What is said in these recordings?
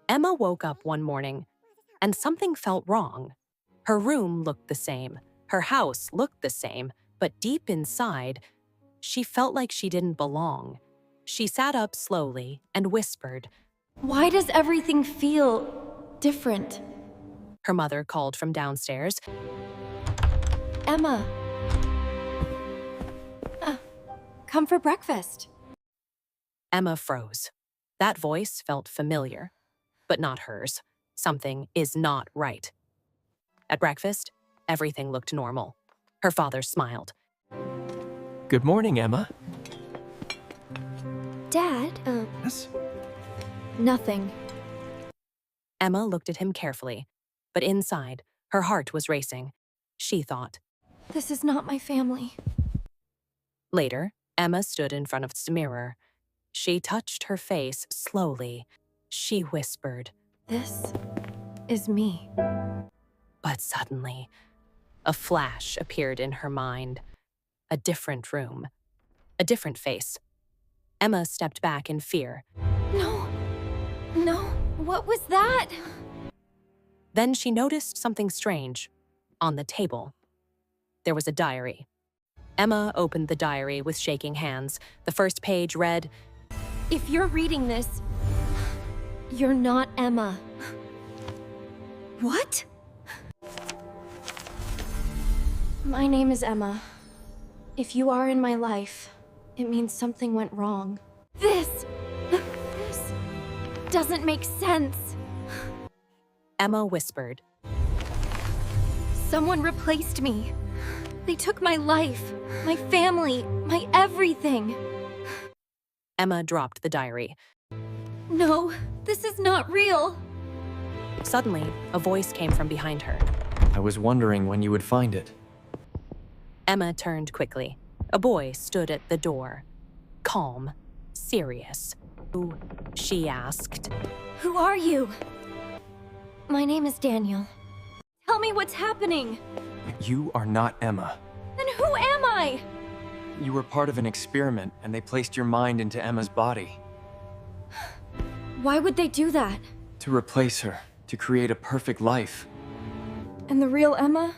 Emma woke up one morning, and something felt wrong. Her room looked the same, her house looked the same, but deep inside, she felt like she didn't belong. She sat up slowly and whispered. Why does everything feel different? Her mother called from downstairs. Emma. Come for breakfast. Emma froze. That voice felt familiar, but not hers. Something is not right. At breakfast, everything looked normal. Her father smiled. Good morning, Emma. Dad, Yes? nothing. Emma looked at him carefully, but inside, her heart was racing. She thought. This is not my family. Later, Emma stood in front of the mirror. She touched her face slowly. She whispered. This is me. But suddenly, a flash appeared in her mind. A different room. A different face. Emma stepped back in fear. No, what was that? Then she noticed something strange. On the table, there was a diary. Emma opened the diary with shaking hands. The first page read, If you're reading this, you're not Emma. What? My name is Emma. If you are in my life, it means something went wrong. This doesn't make sense. Emma whispered. Someone replaced me. They took my life, my family, my everything. Emma dropped the diary. No, this is not real. Suddenly, a voice came from behind her. I was wondering when you would find it. Emma turned quickly. A boy stood at the door. Calm, serious. Who? She asked. Who are you? My name is Daniel. Tell me what's happening. You are not Emma. Then who am I? You were part of an experiment, and they placed your mind into Emma's body. Why would they do that? To replace her, to create a perfect life. And the real Emma?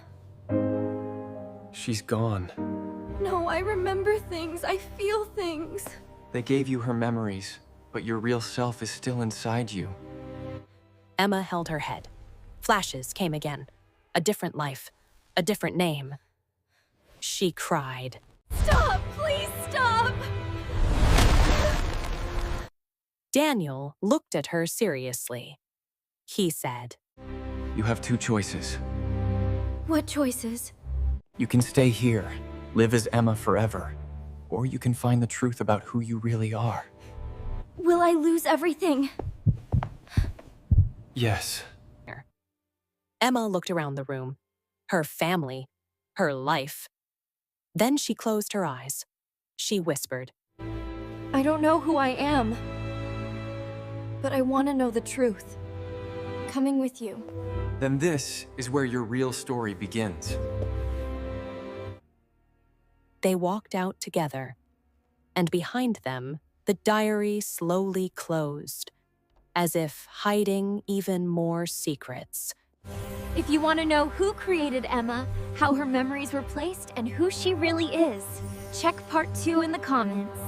She's gone. No, I remember things. I feel things. They gave you her memories, but your real self is still inside you. Emma held her head. Flashes came again. A different life. A different name. She cried. Stop! Please stop! Daniel looked at her seriously. He said, You have two choices. What choices? You can stay here, live as Emma forever, or you can find the truth about who you really are. Will I lose everything? Yes. Emma looked around the room. Her family. Her life. Then she closed her eyes. She whispered. I don't know who I am. But I want to know the truth. Coming with you. Then this is where your real story begins. They walked out together, and behind them, the diary slowly closed, as if hiding even more secrets. If you want to know who created Emma, how her memories were placed, and who she really is, check part 2 in the comments.